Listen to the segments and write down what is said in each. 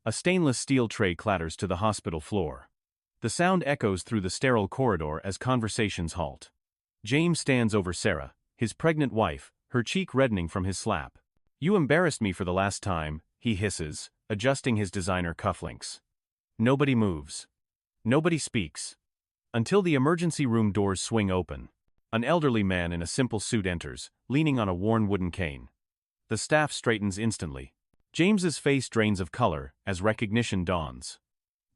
A stainless steel tray clatters to the hospital floor. The sound echoes through the sterile corridor as conversations halt. James stands over Sarah, his pregnant wife, her cheek reddening from his slap. "You embarrassed me for the last time," he hisses, adjusting his designer cufflinks. Nobody moves. Nobody speaks. Until the emergency room doors swing open. An elderly man in a simple suit enters, leaning on a worn wooden cane. The staff straightens instantly. James's face drains of color as recognition dawns.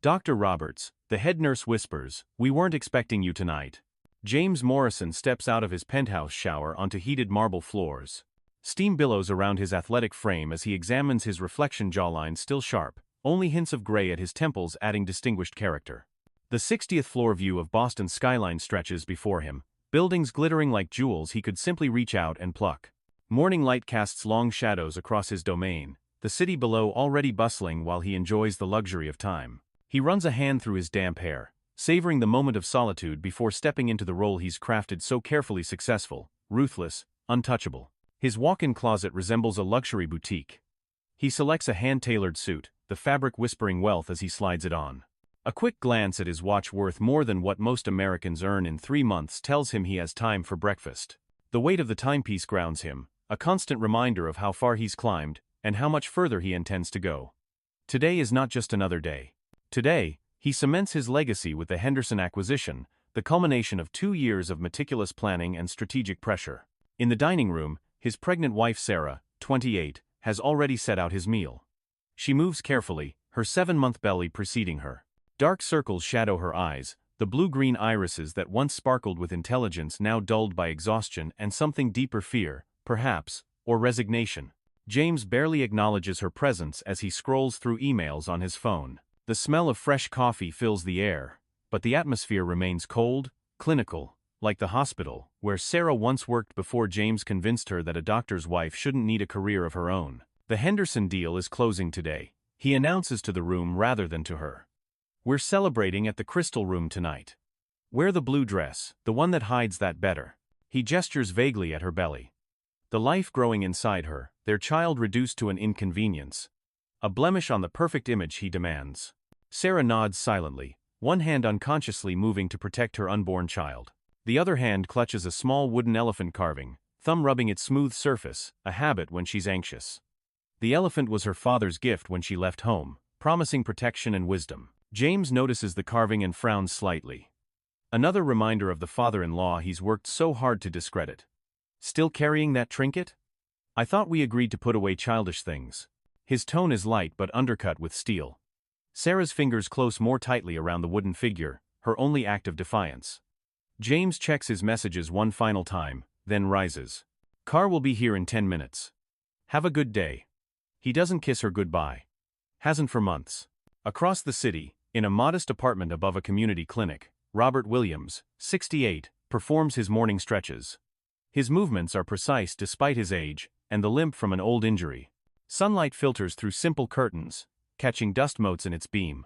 "Dr. Roberts," the head nurse whispers, "we weren't expecting you tonight." James Morrison steps out of his penthouse shower onto heated marble floors. Steam billows around his athletic frame as he examines his reflection jawline still sharp, only hints of gray at his temples adding distinguished character. The 60th floor view of Boston's skyline stretches before him, buildings glittering like jewels he could simply reach out and pluck. Morning light casts long shadows across his domain, the city below already bustling while he enjoys the luxury of time. He runs a hand through his damp hair, savoring the moment of solitude before stepping into the role he's crafted so carefully: successful, ruthless, untouchable. His walk-in closet resembles a luxury boutique. He selects a hand-tailored suit, the fabric whispering wealth as he slides it on. A quick glance at his watch, worth more than what most Americans earn in 3 months, tells him he has time for breakfast. The weight of the timepiece grounds him, a constant reminder of how far he's climbed and how much further he intends to go. Today is not just another day. Today, he cements his legacy with the Henderson acquisition, the culmination of 2 years of meticulous planning and strategic pressure. In the dining room, his pregnant wife Sarah, 28, has already set out his meal. She moves carefully, her 7-month belly preceding her. Dark circles shadow her eyes, the blue-green irises that once sparkled with intelligence now dulled by exhaustion and something deeper: fear, perhaps, or resignation. James barely acknowledges her presence as he scrolls through emails on his phone. The smell of fresh coffee fills the air, but the atmosphere remains cold, clinical, like the hospital where Sarah once worked before James convinced her that a doctor's wife shouldn't need a career of her own. The Henderson deal is closing today, he announces to the room rather than to her. "We're celebrating at the Crystal Room tonight. Wear the blue dress, the one that hides that better." He gestures vaguely at her belly. The life growing inside her, their child reduced to an inconvenience. A blemish on the perfect image, he demands. Sarah nods silently, one hand unconsciously moving to protect her unborn child. The other hand clutches a small wooden elephant carving, thumb rubbing its smooth surface, a habit when she's anxious. The elephant was her father's gift when she left home, promising protection and wisdom. James notices the carving and frowns slightly. Another reminder of the father-in-law he's worked so hard to discredit. "Still carrying that trinket? I thought we agreed to put away childish things." His tone is light but undercut with steel. Sarah's fingers close more tightly around the wooden figure, her only act of defiance. James checks his messages one final time, then rises. "Car will be here in 10 minutes. Have a good day." He doesn't kiss her goodbye. Hasn't for months. Across the city, in a modest apartment above a community clinic, Robert Williams, 68, performs his morning stretches. His movements are precise despite his age and the limp from an old injury. Sunlight filters through simple curtains, catching dust motes in its beam.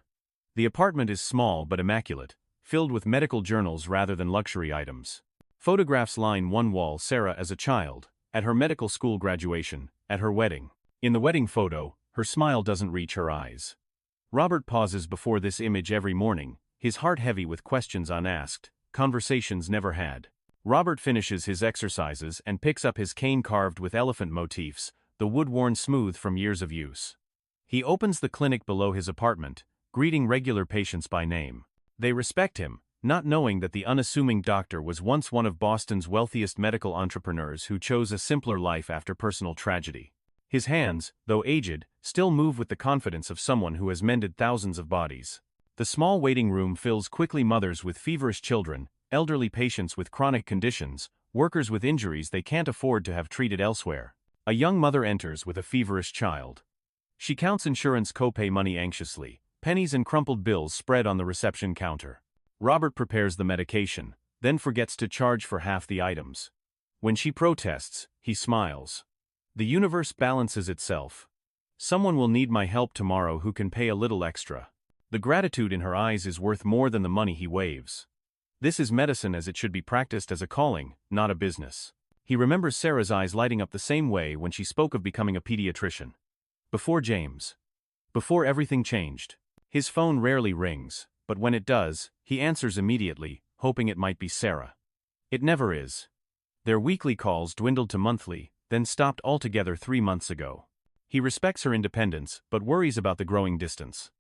The apartment is small but immaculate, filled with medical journals rather than luxury items. Photographs line one wall: Sarah as a child, at her medical school graduation, at her wedding. In the wedding photo, her smile doesn't reach her eyes. Robert pauses before this image every morning, his heart heavy with questions unasked, conversations never had. Robert finishes his exercises and picks up his cane carved with elephant motifs, the wood worn smooth from years of use. He opens the clinic below his apartment, greeting regular patients by name. They respect him, not knowing that the unassuming doctor was once one of Boston's wealthiest medical entrepreneurs who chose a simpler life after personal tragedy. His hands, though aged, still move with the confidence of someone who has mended thousands of bodies. The small waiting room fills quickly: mothers with feverish children, elderly patients with chronic conditions, workers with injuries they can't afford to have treated elsewhere. A young mother enters with a feverish child. She counts insurance copay money anxiously, pennies and crumpled bills spread on the reception counter. Robert prepares the medication, then forgets to charge for half the items. When she protests, he smiles. The universe balances itself. Someone will need my help tomorrow who can pay a little extra. The gratitude in her eyes is worth more than the money he waves. This is medicine as it should be practiced as a calling, not a business. He remembers Sarah's eyes lighting up the same way when she spoke of becoming a pediatrician. Before James. Before everything changed. His phone rarely rings, but when it does, he answers immediately, hoping it might be Sarah. It never is. Their weekly calls dwindled to monthly, then stopped altogether 3 months ago. He respects her independence, but worries about the growing distance.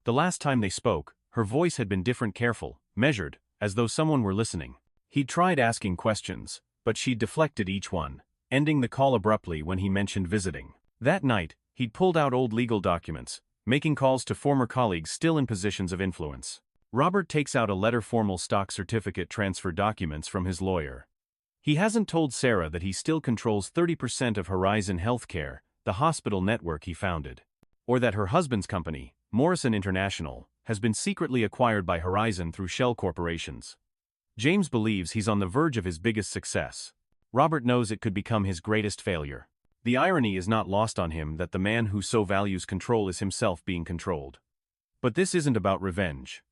The last time they spoke, her voice had been different, careful, measured, as though someone were listening. He'd tried asking questions, but she'd deflected each one, ending the call abruptly when he mentioned visiting. That night, he'd pulled out old legal documents, making calls to former colleagues still in positions of influence. Robert takes out a letter-formal stock certificate transfer documents from his lawyer. He hasn't told Sarah that he still controls 30% of Horizon Healthcare, the hospital network he founded. Or that her husband's company, Morrison International, has been secretly acquired by Horizon through shell corporations. James believes he's on the verge of his biggest success. Robert knows it could become his greatest failure. The irony is not lost on him that the man who so values control is himself being controlled. But this isn't about revenge.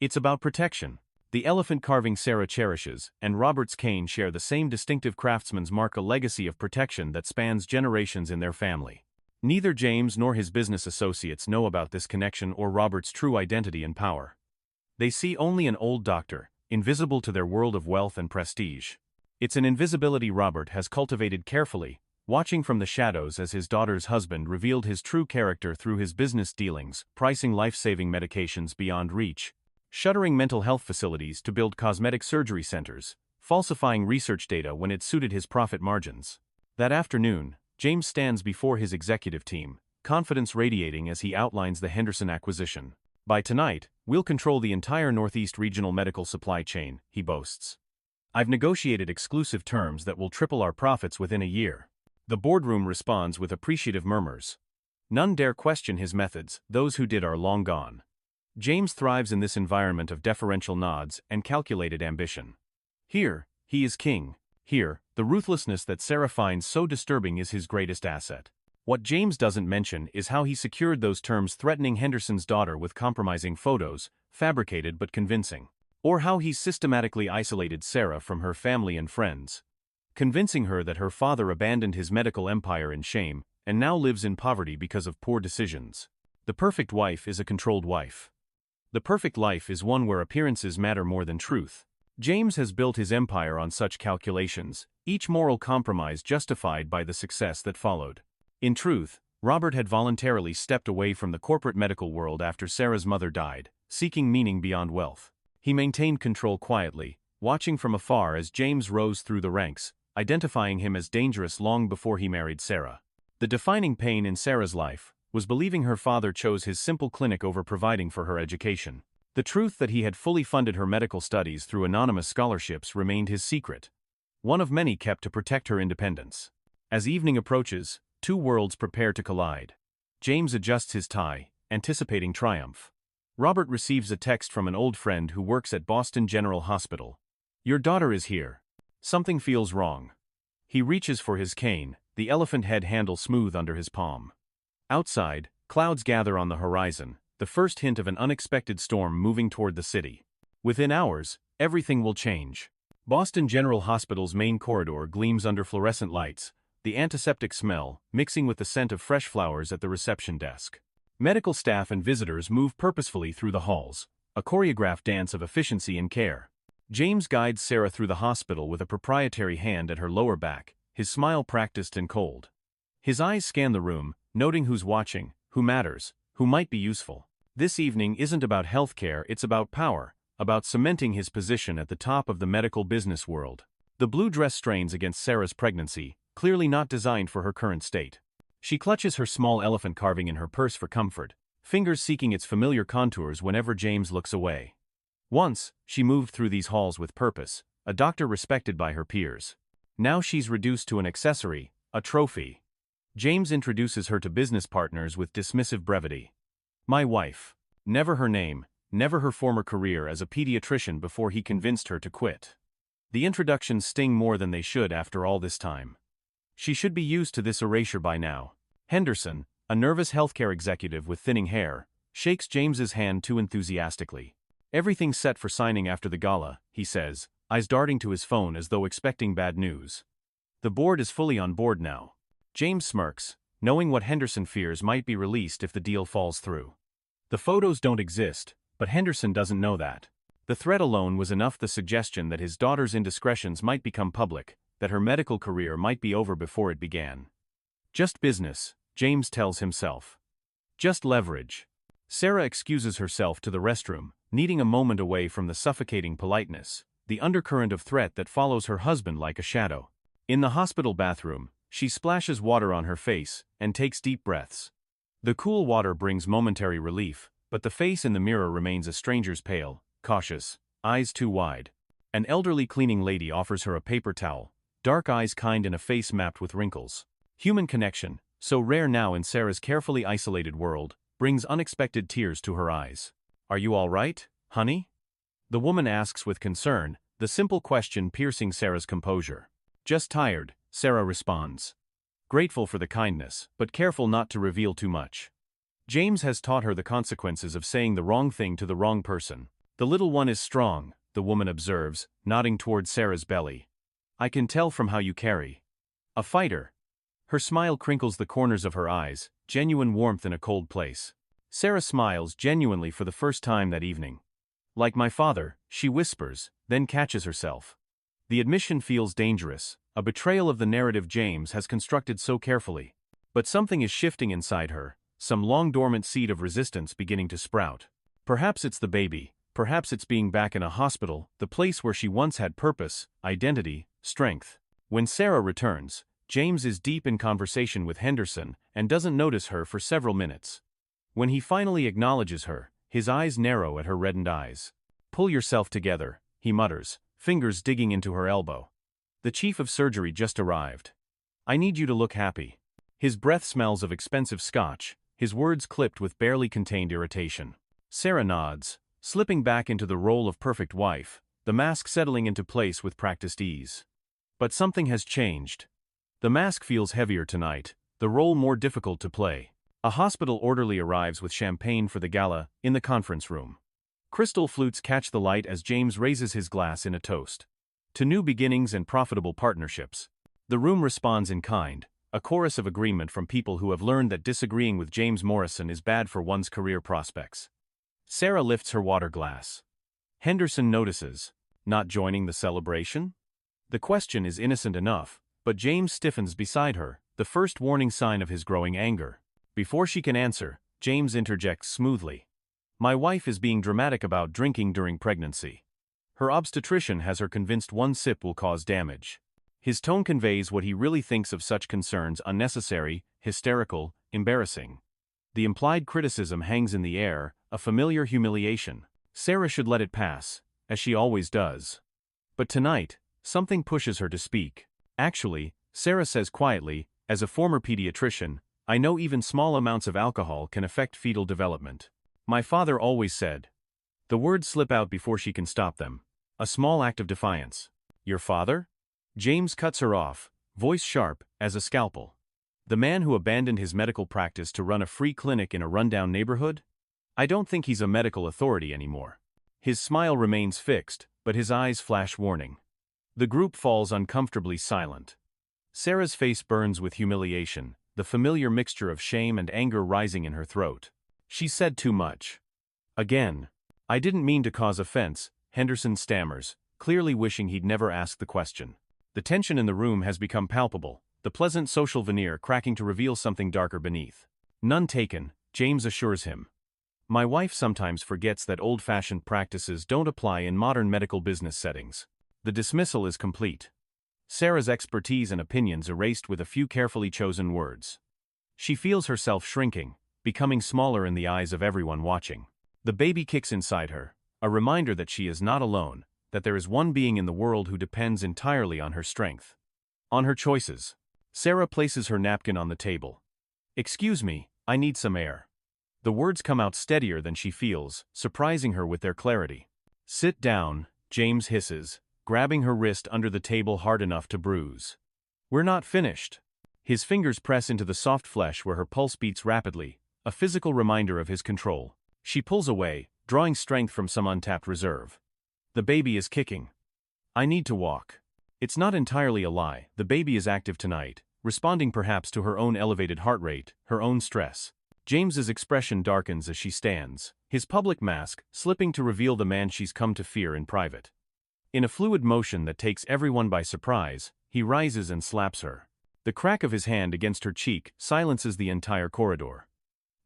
It's about protection. The elephant carving Sarah cherishes and Robert's cane share the same distinctive craftsman's mark, a legacy of protection that spans generations in their family. Neither James nor his business associates know about this connection or Robert's true identity and power. They see only an old doctor, invisible to their world of wealth and prestige. It's an invisibility Robert has cultivated carefully, watching from the shadows as his daughter's husband revealed his true character through his business dealings, pricing life-saving medications beyond reach, shuttering mental health facilities to build cosmetic surgery centers, falsifying research data when it suited his profit margins. That afternoon, James stands before his executive team, confidence radiating as he outlines the Henderson acquisition. By tonight, we'll control the entire Northeast regional medical supply chain, he boasts. I've negotiated exclusive terms that will triple our profits within a year. The boardroom responds with appreciative murmurs. None dare question his methods, those who did are long gone. James thrives in this environment of deferential nods and calculated ambition. Here, he is king. Here, the ruthlessness that Sarah finds so disturbing is his greatest asset. What James doesn't mention is how he secured those terms, threatening Henderson's daughter with compromising photos, fabricated but convincing. Or how he systematically isolated Sarah from her family and friends, convincing her that her father abandoned his medical empire in shame and now lives in poverty because of poor decisions. The perfect wife is a controlled wife. The perfect life is one where appearances matter more than truth. James has built his empire on such calculations, each moral compromise justified by the success that followed. In truth, Robert had voluntarily stepped away from the corporate medical world after Sarah's mother died, seeking meaning beyond wealth. He maintained control quietly, watching from afar as James rose through the ranks, identifying him as dangerous long before he married Sarah. The defining pain in Sarah's life was believing her father chose his simple clinic over providing for her education. The truth that he had fully funded her medical studies through anonymous scholarships remained his secret, one of many kept to protect her independence. As evening approaches, two worlds prepare to collide. James adjusts his tie, anticipating triumph. Robert receives a text from an old friend who works at Boston General Hospital. "Your daughter is here. Something feels wrong." He reaches for his cane, the elephant head handle smooth under his palm. Outside, clouds gather on the horizon, the first hint of an unexpected storm moving toward the city. Within hours, everything will change. Boston General Hospital's main corridor gleams under fluorescent lights, the antiseptic smell mixing with the scent of fresh flowers at the reception desk. Medical staff and visitors move purposefully through the halls, a choreographed dance of efficiency and care. James guides Sarah through the hospital with a proprietary hand at her lower back, his smile practiced and cold. His eyes scan the room, noting who's watching, who matters, who might be useful. This evening isn't about healthcare, it's about power, about cementing his position at the top of the medical business world. The blue dress strains against Sarah's pregnancy, clearly not designed for her current state. She clutches her small elephant carving in her purse for comfort, fingers seeking its familiar contours whenever James looks away. Once, she moved through these halls with purpose, a doctor respected by her peers. Now she's reduced to an accessory, a trophy. James introduces her to business partners with dismissive brevity. "My wife." Never her name, never her former career as a pediatrician before he convinced her to quit. The introductions sting more than they should after all this time. She should be used to this erasure by now. Henderson, a nervous healthcare executive with thinning hair, shakes James's hand too enthusiastically. "Everything's set for signing after the gala," he says, eyes darting to his phone as though expecting bad news. "The board is fully on board now." James smirks, knowing what Henderson fears might be released if the deal falls through. The photos don't exist, but Henderson doesn't know that. The threat alone was enough. The suggestion that his daughter's indiscretions might become public, that her medical career might be over before it began. Just business, James tells himself. Just leverage. Sarah excuses herself to the restroom, needing a moment away from the suffocating politeness, the undercurrent of threat that follows her husband like a shadow. In the hospital bathroom, she splashes water on her face and takes deep breaths. The cool water brings momentary relief, but the face in the mirror remains a stranger's, pale, cautious, eyes too wide. An elderly cleaning lady offers her a paper towel, dark eyes kind in a face mapped with wrinkles. Human connection, so rare now in Sarah's carefully isolated world, brings unexpected tears to her eyes. "Are you all right, honey?" the woman asks with concern, the simple question piercing Sarah's composure. "Just tired," Sarah responds. Grateful for the kindness, but careful not to reveal too much. James has taught her the consequences of saying the wrong thing to the wrong person. "The little one is strong," the woman observes, nodding toward Sarah's belly. "I can tell from how you carry. A fighter." Her smile crinkles the corners of her eyes, genuine warmth in a cold place. Sarah smiles genuinely for the first time that evening. "Like my father," she whispers, then catches herself. The admission feels dangerous, a betrayal of the narrative James has constructed so carefully. But something is shifting inside her, some long-dormant seed of resistance beginning to sprout. Perhaps it's the baby, perhaps it's being back in a hospital, the place where she once had purpose, identity, strength. When Sarah returns, James is deep in conversation with Henderson and doesn't notice her for several minutes. When he finally acknowledges her, his eyes narrow at her reddened eyes. "Pull yourself together," he mutters, fingers digging into her elbow. "The chief of surgery just arrived. I need you to look happy." His breath smells of expensive scotch, his words clipped with barely contained irritation. Sarah nods, slipping back into the role of perfect wife, the mask settling into place with practiced ease. But something has changed. The mask feels heavier tonight, the role more difficult to play. A hospital orderly arrives with champagne for the gala, in the conference room. Crystal flutes catch the light as James raises his glass in a toast. To new beginnings and profitable partnerships. The room responds in kind, a chorus of agreement from people who have learned that disagreeing with James Morrison is bad for one's career prospects. Sarah lifts her water glass. Henderson notices, not joining the celebration? The question is innocent enough, but James stiffens beside her, the first warning sign of his growing anger. Before she can answer, James interjects smoothly. "My wife is being dramatic about drinking during pregnancy. Her obstetrician has her convinced one sip will cause damage." His tone conveys what he really thinks of such concerns: unnecessary, hysterical, embarrassing. The implied criticism hangs in the air, a familiar humiliation. Sarah should let it pass, as she always does. But tonight, something pushes her to speak. "Actually," Sarah says quietly, "as a former pediatrician, I know even small amounts of alcohol can affect fetal development. My father always said." The words slip out before she can stop them. A small act of defiance. "Your father?" James cuts her off, voice sharp as a scalpel. "The man who abandoned his medical practice to run a free clinic in a rundown neighborhood? I don't think he's a medical authority anymore." His smile remains fixed, but his eyes flash warning. The group falls uncomfortably silent. Sarah's face burns with humiliation, the familiar mixture of shame and anger rising in her throat. She said too much. Again. "I didn't mean to cause offense," Henderson stammers, clearly wishing he'd never asked the question. The tension in the room has become palpable, the pleasant social veneer cracking to reveal something darker beneath. "None taken," James assures him. "My wife sometimes forgets that old-fashioned practices don't apply in modern medical business settings." The dismissal is complete. Sarah's expertise and opinions erased with a few carefully chosen words. She feels herself shrinking, becoming smaller in the eyes of everyone watching. The baby kicks inside her, a reminder that she is not alone, that there is one being in the world who depends entirely on her strength. On her choices. Sarah places her napkin on the table. "Excuse me, I need some air." The words come out steadier than she feels, surprising her with their clarity. "Sit down," James hisses, grabbing her wrist under the table hard enough to bruise. "We're not finished." His fingers press into the soft flesh where her pulse beats rapidly, a physical reminder of his control. She pulls away, drawing strength from some untapped reserve. "The baby is kicking. I need to walk." It's not entirely a lie, the baby is active tonight, responding perhaps to her own elevated heart rate, her own stress. James's expression darkens as she stands, his public mask slipping to reveal the man she's come to fear in private. In a fluid motion that takes everyone by surprise, he rises and slaps her. The crack of his hand against her cheek silences the entire corridor.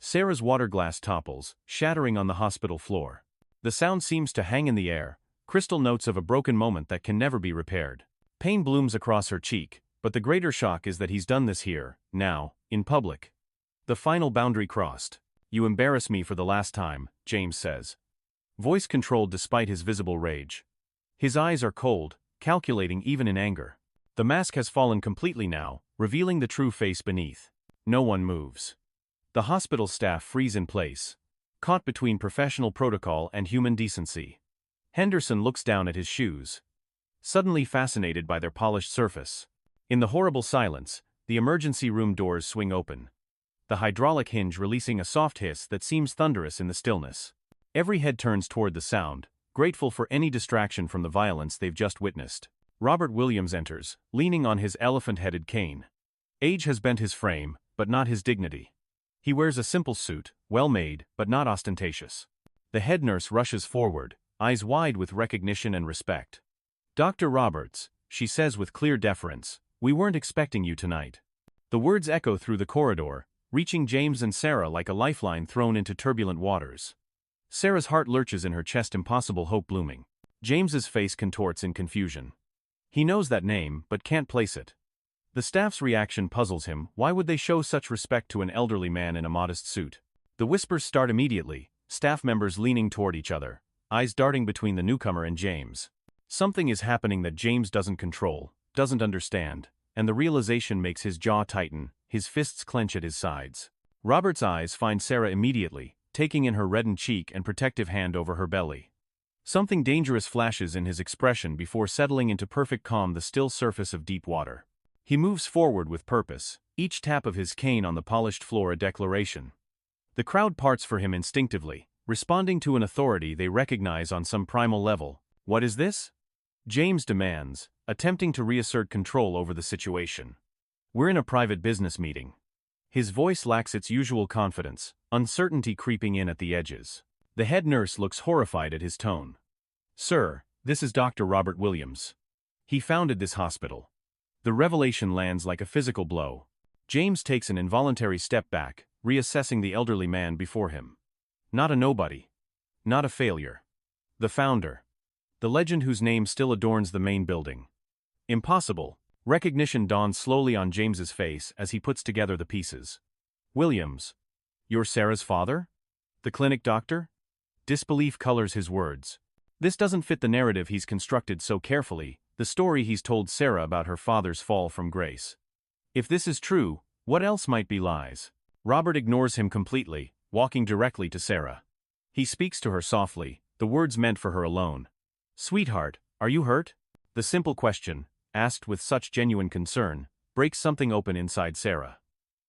Sarah's water glass topples, shattering on the hospital floor. The sound seems to hang in the air, crystal notes of a broken moment that can never be repaired. Pain blooms across her cheek, but the greater shock is that he's done this here, now, in public. The final boundary crossed. "You embarrass me for the last time," James says. Voice controlled despite his visible rage. His eyes are cold, calculating even in anger. The mask has fallen completely now, revealing the true face beneath. No one moves. The hospital staff freeze in place, caught between professional protocol and human decency. Henderson looks down at his shoes, suddenly fascinated by their polished surface. In the horrible silence, the emergency room doors swing open, the hydraulic hinge releasing a soft hiss that seems thunderous in the stillness. Every head turns toward the sound, grateful for any distraction from the violence they've just witnessed. Robert Williams enters, leaning on his elephant-headed cane. Age has bent his frame, but not his dignity. He wears a simple suit, well-made, but not ostentatious. The head nurse rushes forward, eyes wide with recognition and respect. "Dr. Roberts," she says with clear deference, "we weren't expecting you tonight." The words echo through the corridor, reaching James and Sarah like a lifeline thrown into turbulent waters. Sarah's heart lurches in her chest, impossible hope blooming. James's face contorts in confusion. He knows that name, but can't place it. The staff's reaction puzzles him. Why would they show such respect to an elderly man in a modest suit? The whispers start immediately, staff members leaning toward each other, eyes darting between the newcomer and James. Something is happening that James doesn't control, doesn't understand, and the realization makes his jaw tighten, his fists clench at his sides. Robert's eyes find Sarah immediately, taking in her reddened cheek and protective hand over her belly. Something dangerous flashes in his expression before settling into perfect calm, the still surface of deep water. He moves forward with purpose, each tap of his cane on the polished floor a declaration. The crowd parts for him instinctively, responding to an authority they recognize on some primal level. "What is this?" James demands, attempting to reassert control over the situation. "We're in a private business meeting." His voice lacks its usual confidence, uncertainty creeping in at the edges. The head nurse looks horrified at his tone. "Sir, this is Dr. Robert Williams. He founded this hospital." The revelation lands like a physical blow. James takes an involuntary step back, reassessing the elderly man before him. Not a nobody. Not a failure. The founder. The legend whose name still adorns the main building. Impossible. Recognition dawns slowly on James's face as he puts together the pieces. "Williams. You're Sarah's father? The clinic doctor?" Disbelief colors his words. This doesn't fit the narrative he's constructed so carefully, the story he's told Sarah about her father's fall from grace. If this is true, what else might be lies? Robert ignores him completely, walking directly to Sarah. He speaks to her softly, the words meant for her alone. "Sweetheart, are you hurt?" The simple question, asked with such genuine concern, breaks something open inside Sarah.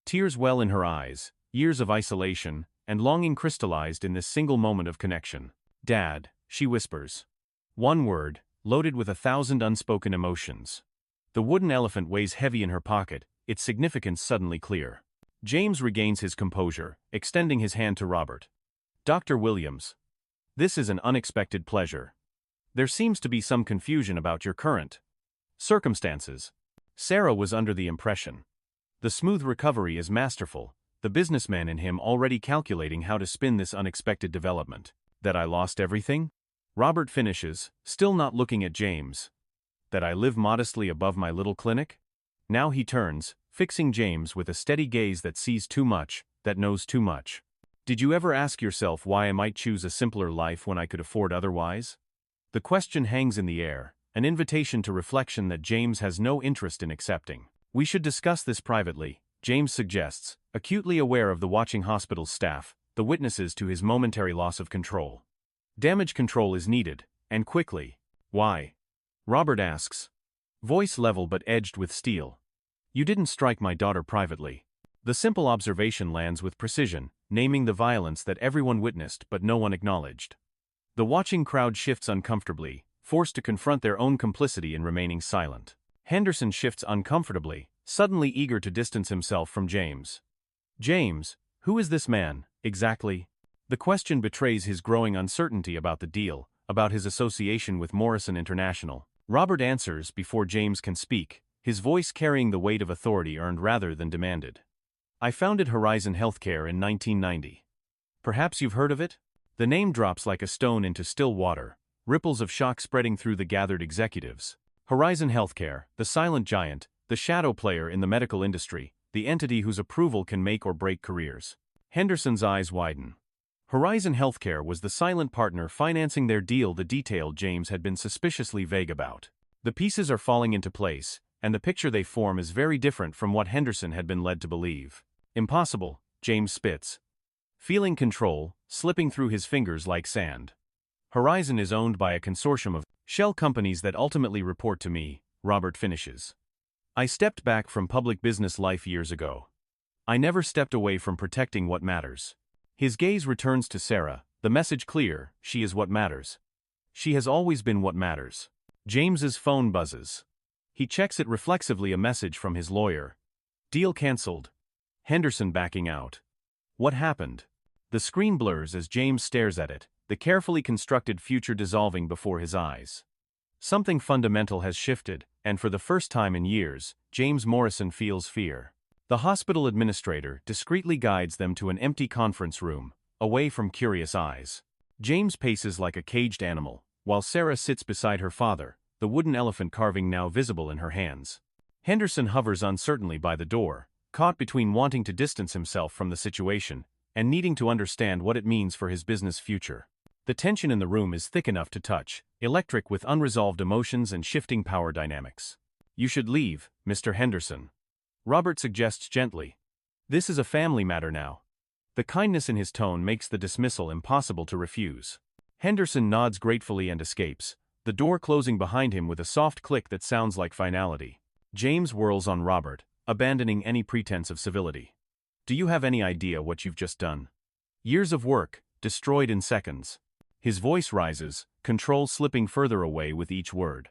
Tears well in her eyes, years of isolation and longing crystallized in this single moment of connection. "Dad," she whispers. One word, loaded with 1,000 unspoken emotions. The wooden elephant weighs heavy in her pocket, its significance suddenly clear. James regains his composure, extending his hand to Robert. "Dr. Williams. This is an unexpected pleasure. There seems to be some confusion about your current circumstances." Sarah was under the impression. The smooth recovery is masterful, the businessman in him already calculating how to spin this unexpected development. "That I lost everything?" Robert finishes, still not looking at James. "That I live modestly above my little clinic?" Now he turns, fixing James with a steady gaze that sees too much, that knows too much. "Did you ever ask yourself why I might choose a simpler life when I could afford otherwise?" The question hangs in the air, an invitation to reflection that James has no interest in accepting. "We should discuss this privately," James suggests, acutely aware of the watching hospital staff, the witnesses to his momentary loss of control. Damage control is needed, and quickly. "Why?" Robert asks. Voice level but edged with steel. "You didn't strike my daughter privately." The simple observation lands with precision, naming the violence that everyone witnessed but no one acknowledged. The watching crowd shifts uncomfortably, forced to confront their own complicity in remaining silent. Henderson shifts uncomfortably, suddenly eager to distance himself from James. James, who is this man, exactly? The question betrays his growing uncertainty about the deal, about his association with Morrison International. Robert answers before James can speak, his voice carrying the weight of authority earned rather than demanded. I founded Horizon Healthcare in 1990. Perhaps you've heard of it? The name drops like a stone into still water, ripples of shock spreading through the gathered executives. Horizon Healthcare, the silent giant, the shadow player in the medical industry, the entity whose approval can make or break careers. Henderson's eyes widen. Horizon Healthcare was the silent partner financing their deal, the detail James had been suspiciously vague about. The pieces are falling into place, and the picture they form is very different from what Henderson had been led to believe. Impossible, James spits, feeling control slipping through his fingers like sand. Horizon is owned by a consortium of shell companies that ultimately report to me, Robert finishes. I stepped back from public business life years ago. I never stepped away from protecting what matters. His gaze returns to Sarah, the message clear: she is what matters. She has always been what matters. James's phone buzzes. He checks it reflexively, a message from his lawyer. Deal cancelled. Henderson backing out. What happened? The screen blurs as James stares at it, the carefully constructed future dissolving before his eyes. Something fundamental has shifted, and for the first time in years, James Morrison feels fear. The hospital administrator discreetly guides them to an empty conference room, away from curious eyes. James paces like a caged animal, while Sarah sits beside her father, the wooden elephant carving now visible in her hands. Henderson hovers uncertainly by the door, caught between wanting to distance himself from the situation and needing to understand what it means for his business future. The tension in the room is thick enough to touch, electric with unresolved emotions and shifting power dynamics. You should leave, Mr. Henderson. Robert suggests gently. This is a family matter now. The kindness in his tone makes the dismissal impossible to refuse. Henderson nods gratefully and escapes, the door closing behind him with a soft click that sounds like finality. James whirls on Robert, abandoning any pretense of civility. Do you have any idea what you've just done? Years of work, destroyed in seconds. His voice rises, control slipping further away with each word.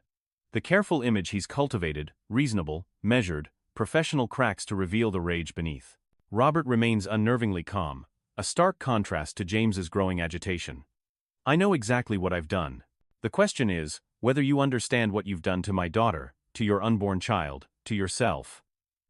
The careful image he's cultivated, reasonable, measured, professional, cracks to reveal the rage beneath. Robert remains unnervingly calm, a stark contrast to James's growing agitation. I know exactly what I've done. The question is, whether you understand what you've done to my daughter, to your unborn child, to yourself.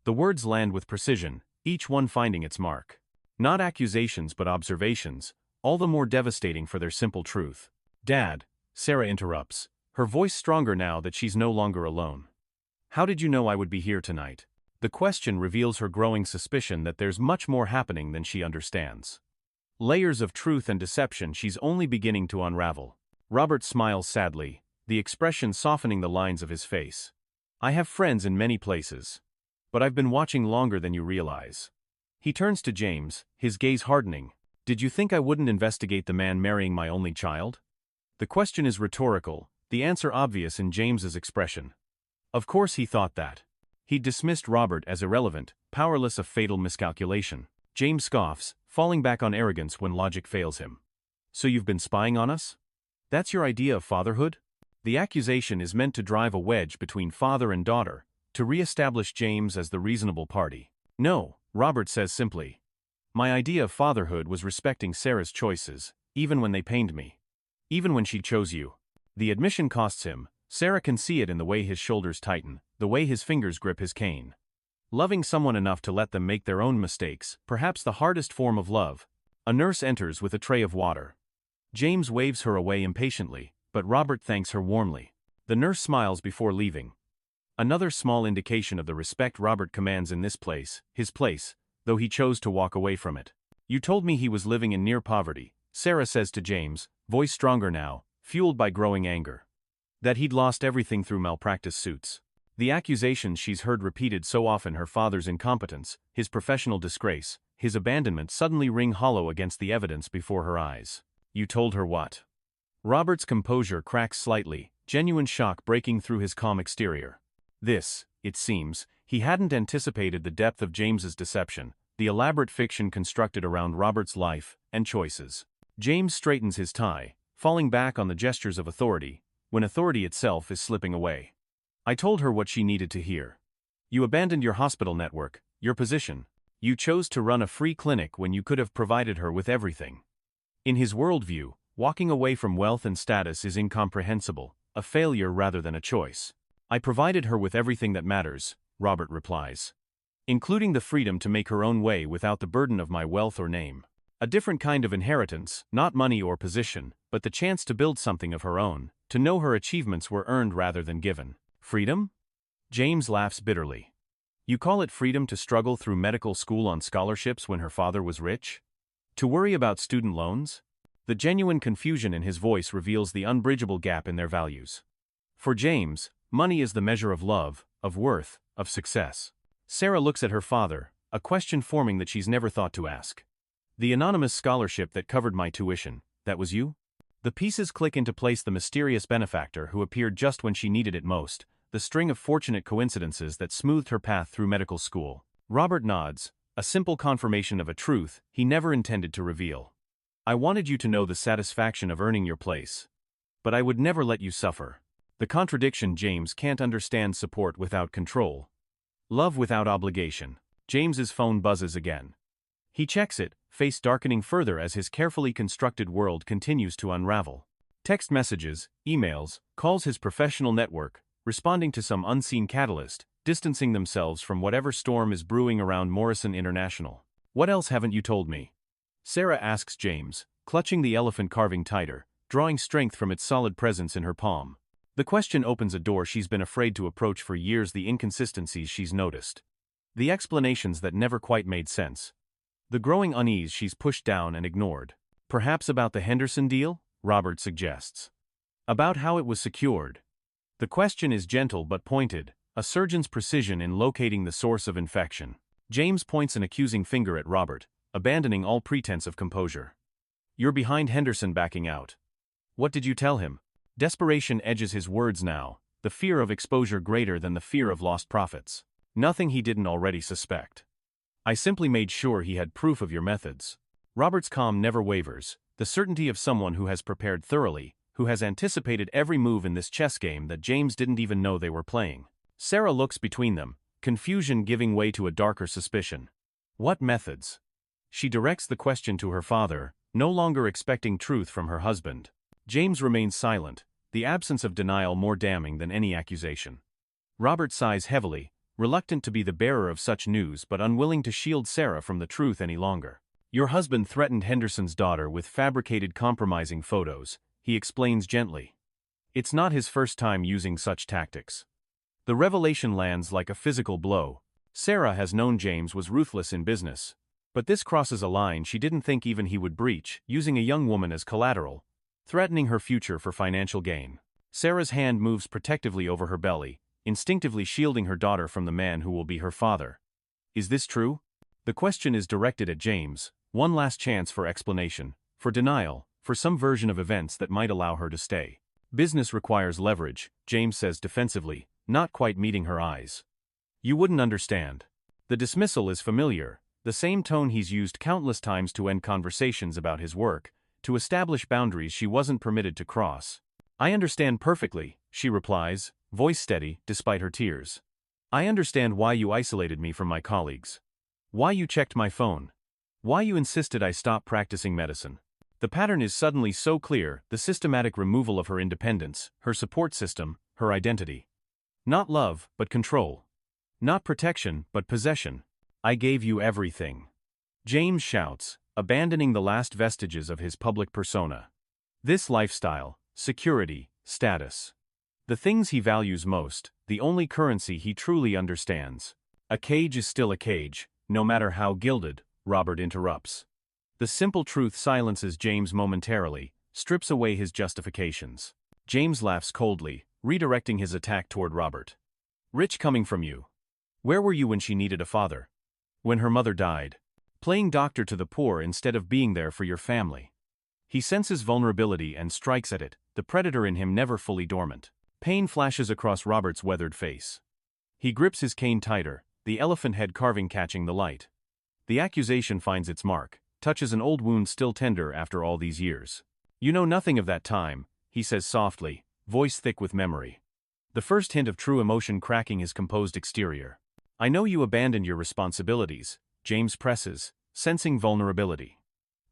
The words land with precision, each one finding its mark. Not accusations but observations, all the more devastating for their simple truth. Dad, Sarah interrupts, her voice stronger now that she's no longer alone. How did you know I would be here tonight? The question reveals her growing suspicion that there's much more happening than she understands. Layers of truth and deception she's only beginning to unravel. Robert smiles sadly, the expression softening the lines of his face. I have friends in many places. But I've been watching longer than you realize. He turns to James, his gaze hardening. Did you think I wouldn't investigate the man marrying my only child? The question is rhetorical, the answer obvious in James's expression. Of course he thought that. He dismissed Robert as irrelevant, powerless of fatal miscalculation. James scoffs, falling back on arrogance when logic fails him. So you've been spying on us? That's your idea of fatherhood? The accusation is meant to drive a wedge between father and daughter, to re-establish James as the reasonable party. No, Robert says simply. My idea of fatherhood was respecting Sarah's choices, even when they pained me. Even when she chose you. The admission costs him. Sarah can see it in the way his shoulders tighten, the way his fingers grip his cane. Loving someone enough to let them make their own mistakes, perhaps the hardest form of love. A nurse enters with a tray of water. James waves her away impatiently, but Robert thanks her warmly. The nurse smiles before leaving. Another small indication of the respect Robert commands in this place, his place, though he chose to walk away from it. You told me he was living in near poverty, Sarah says to James, voice stronger now, fueled by growing anger. That he'd lost everything through malpractice suits. The accusations she's heard repeated so often, her father's incompetence, his professional disgrace, his abandonment, suddenly ring hollow against the evidence before her eyes. You told her what? Robert's composure cracks slightly, genuine shock breaking through his calm exterior. This, it seems, he hadn't anticipated the depth of James's deception, the elaborate fiction constructed around Robert's life and choices. James straightens his tie, falling back on the gestures of authority, when authority itself is slipping away. I told her what she needed to hear. You abandoned your hospital network, your position. You chose to run a free clinic when you could have provided her with everything. In his worldview, walking away from wealth and status is incomprehensible, a failure rather than a choice. I provided her with everything that matters, Robert replies. Including the freedom to make her own way without the burden of my wealth or name. A different kind of inheritance, not money or position, but the chance to build something of her own, to know her achievements were earned rather than given. Freedom? James laughs bitterly. You call it freedom to struggle through medical school on scholarships when her father was rich? To worry about student loans? The genuine confusion in his voice reveals the unbridgeable gap in their values. For James, money is the measure of love, of worth, of success. Sarah looks at her father, a question forming that she's never thought to ask. The anonymous scholarship that covered my tuition, that was you? The pieces click into place: the mysterious benefactor who appeared just when she needed it most, the string of fortunate coincidences that smoothed her path through medical school. Robert nods, a simple confirmation of a truth he never intended to reveal. I wanted you to know the satisfaction of earning your place. But I would never let you suffer. The contradiction: James can't understand support without control. Love without obligation. James's phone buzzes again. He checks it, face darkening further as his carefully constructed world continues to unravel. Text messages, emails, calls: his professional network, responding to some unseen catalyst, distancing themselves from whatever storm is brewing around Morrison International. What else haven't you told me? Sarah asks James, clutching the elephant carving tighter, drawing strength from its solid presence in her palm. The question opens a door she's been afraid to approach for years: the inconsistencies she's noticed. The explanations that never quite made sense. The growing unease she's pushed down and ignored. Perhaps about the Henderson deal? Robert suggests. About how it was secured. The question is gentle but pointed, a surgeon's precision in locating the source of infection. James points an accusing finger at Robert, abandoning all pretense of composure. You're behind Henderson backing out. What did you tell him? Desperation edges his words now, the fear of exposure greater than the fear of lost profits. Nothing he didn't already suspect. I simply made sure he had proof of your methods. Robert's calm never wavers, the certainty of someone who has prepared thoroughly, who has anticipated every move in this chess game that James didn't even know they were playing. Sarah looks between them, confusion giving way to a darker suspicion. What methods? She directs the question to her father, no longer expecting truth from her husband. James remains silent, the absence of denial more damning than any accusation. Robert sighs heavily, reluctant to be the bearer of such news but unwilling to shield Sarah from the truth any longer. Your husband threatened Henderson's daughter with fabricated compromising photos, he explains gently. It's not his first time using such tactics. The revelation lands like a physical blow. Sarah has known James was ruthless in business. But this crosses a line she didn't think even he would breach, using a young woman as collateral, threatening her future for financial gain. Sarah's hand moves protectively over her belly, instinctively shielding her daughter from the man who will be her father. Is this true? The question is directed at James, one last chance for explanation, for denial, for some version of events that might allow her to stay. Business requires leverage, James says defensively, not quite meeting her eyes. You wouldn't understand. The dismissal is familiar, the same tone he's used countless times to end conversations about his work, to establish boundaries she wasn't permitted to cross. I understand perfectly, she replies, voice steady despite her tears. I understand why you isolated me from my colleagues. Why you checked my phone. Why you insisted I stop practicing medicine. The pattern is suddenly so clear, the systematic removal of her independence, her support system, her identity. Not love, but control. Not protection, but possession. I gave you everything. James shouts, abandoning the last vestiges of his public persona. This lifestyle, security, status. The things he values most, the only currency he truly understands. A cage is still a cage, no matter how gilded, Robert interrupts. The simple truth silences James momentarily, strips away his justifications. James laughs coldly, redirecting his attack toward Robert. Rich coming from you. Where were you when she needed a father? When her mother died? Playing doctor to the poor instead of being there for your family. He senses vulnerability and strikes at it, the predator in him never fully dormant. Pain flashes across Robert's weathered face. He grips his cane tighter, the elephant head carving catching the light. The accusation finds its mark, touches an old wound still tender after all these years. You know nothing of that time, he says softly, voice thick with memory. The first hint of true emotion cracking his composed exterior. I know you abandoned your responsibilities, James presses, sensing vulnerability.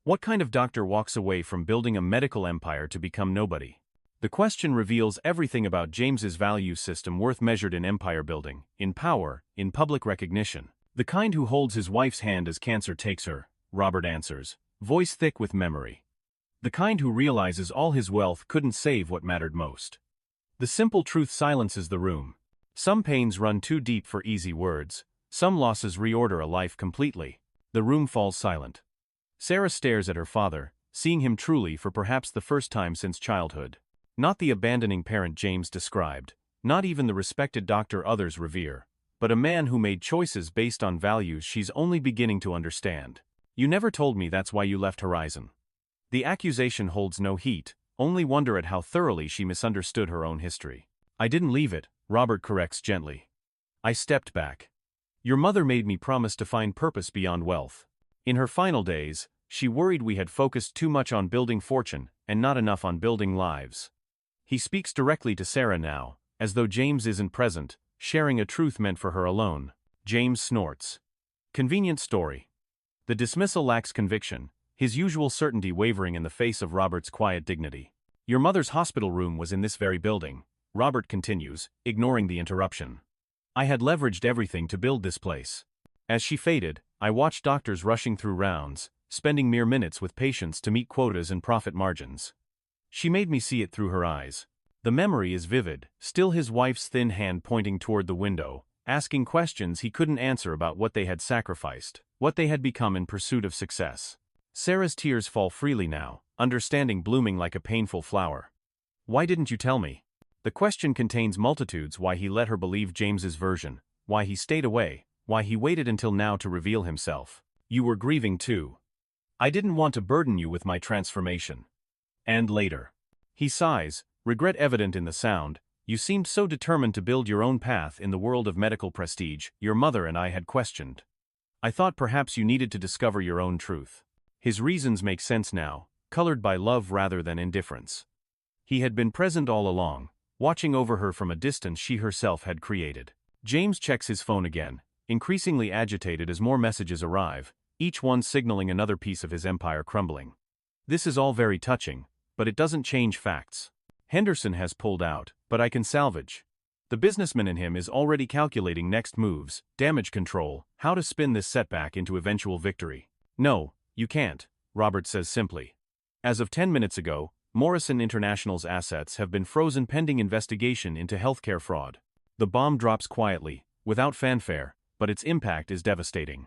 What kind of doctor walks away from building a medical empire to become nobody? The question reveals everything about James's value system worth measured in empire building, in power, in public recognition. The kind who holds his wife's hand as cancer takes her, Robert answers, voice thick with memory. The kind who realizes all his wealth couldn't save what mattered most. The simple truth silences the room. Some pains run too deep for easy words, some losses reorder a life completely. The room falls silent. Sarah stares at her father, seeing him truly for perhaps the first time since childhood. Not the abandoning parent James described, not even the respected doctor others revere, but a man who made choices based on values she's only beginning to understand. You never told me that's why you left Horizon. The accusation holds no heat, only wonder at how thoroughly she misunderstood her own history. I didn't leave it, Robert corrects gently. I stepped back. Your mother made me promise to find purpose beyond wealth. In her final days, she worried we had focused too much on building fortune and not enough on building lives. He speaks directly to Sarah now, as though James isn't present, sharing a truth meant for her alone. James snorts. Convenient story. The dismissal lacks conviction, his usual certainty wavering in the face of Robert's quiet dignity. Your mother's hospital room was in this very building, Robert continues, ignoring the interruption. I had leveraged everything to build this place. As she faded, I watched doctors rushing through rounds, spending mere minutes with patients to meet quotas and profit margins. She made me see it through her eyes. The memory is vivid, still his wife's thin hand pointing toward the window, asking questions he couldn't answer about what they had sacrificed, what they had become in pursuit of success. Sarah's tears fall freely now, understanding blooming like a painful flower. Why didn't you tell me? The question contains multitudes: why he let her believe James's version, why he stayed away, why he waited until now to reveal himself. You were grieving too. I didn't want to burden you with my transformation. And later. He sighs, regret evident in the sound. You seemed so determined to build your own path in the world of medical prestige, your mother and I had questioned. I thought perhaps you needed to discover your own truth. His reasons make sense now, colored by love rather than indifference. He had been present all along, watching over her from a distance she herself had created. James checks his phone again, increasingly agitated as more messages arrive, each one signaling another piece of his empire crumbling. This is all very touching, but it doesn't change facts. Henderson has pulled out, but I can salvage. The businessman in him is already calculating next moves, damage control, how to spin this setback into eventual victory. No, you can't, Robert says simply. As of 10 minutes ago, Morrison International's assets have been frozen pending investigation into healthcare fraud. The bomb drops quietly, without fanfare, but its impact is devastating.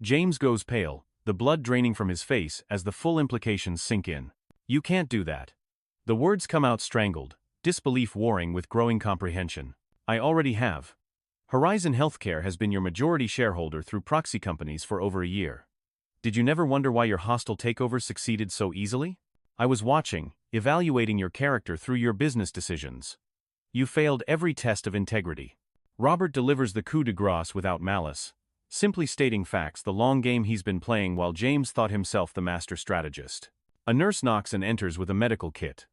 James goes pale, the blood draining from his face as the full implications sink in. You can't do that. The words come out strangled, disbelief warring with growing comprehension. I already have. Horizon Healthcare has been your majority shareholder through proxy companies for over a year. Did you never wonder why your hostile takeover succeeded so easily? I was watching, evaluating your character through your business decisions. You failed every test of integrity. Robert delivers the coup de grace without malice, simply stating facts, the long game he's been playing while James thought himself the master strategist. A nurse knocks and enters with a medical kit.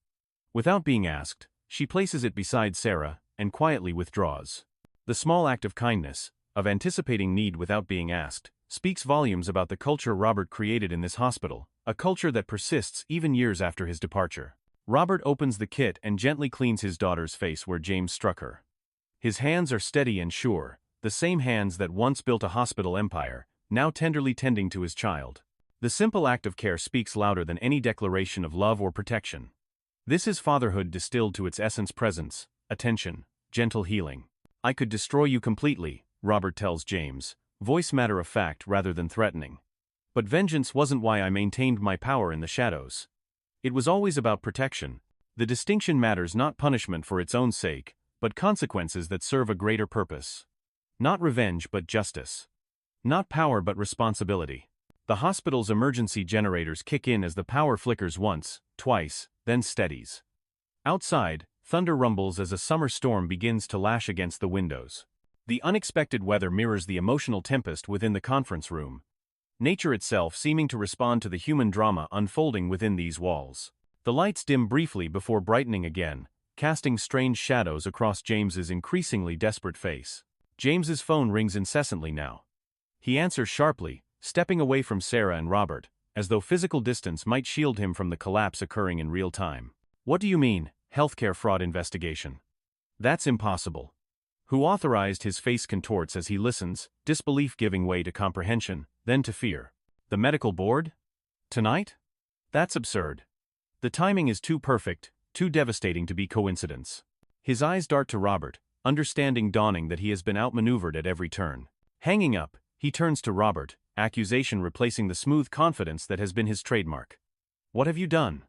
Without being asked, she places it beside Sarah and quietly withdraws. The small act of kindness, of anticipating need without being asked, speaks volumes about the culture Robert created in this hospital, a culture that persists even years after his departure. Robert opens the kit and gently cleans his daughter's face where James struck her. His hands are steady and sure, the same hands that once built a hospital empire, now tenderly tending to his child. The simple act of care speaks louder than any declaration of love or protection. This is fatherhood distilled to its essence: presence, attention, gentle healing. I could destroy you completely, Robert tells James, voice matter of fact rather than threatening. But vengeance wasn't why I maintained my power in the shadows. It was always about protection. The distinction matters: not punishment for its own sake, but consequences that serve a greater purpose. Not revenge but justice. Not power but responsibility. The hospital's emergency generators kick in as the power flickers once, twice, then steadies. Outside, thunder rumbles as a summer storm begins to lash against the windows. The unexpected weather mirrors the emotional tempest within the conference room, nature itself seeming to respond to the human drama unfolding within these walls. The lights dim briefly before brightening again, casting strange shadows across James's increasingly desperate face. James's phone rings incessantly now. He answers sharply, stepping away from Sarah and Robert, as though physical distance might shield him from the collapse occurring in real time. What do you mean, healthcare fraud investigation? That's impossible. Who authorized? His face contorts as he listens, disbelief giving way to comprehension, then to fear. The medical board? Tonight? That's absurd. The timing is too perfect, too devastating to be coincidence. His eyes dart to Robert, understanding dawning that he has been outmaneuvered at every turn. Hanging up, he turns to Robert, accusation replacing the smooth confidence that has been his trademark. What have you done?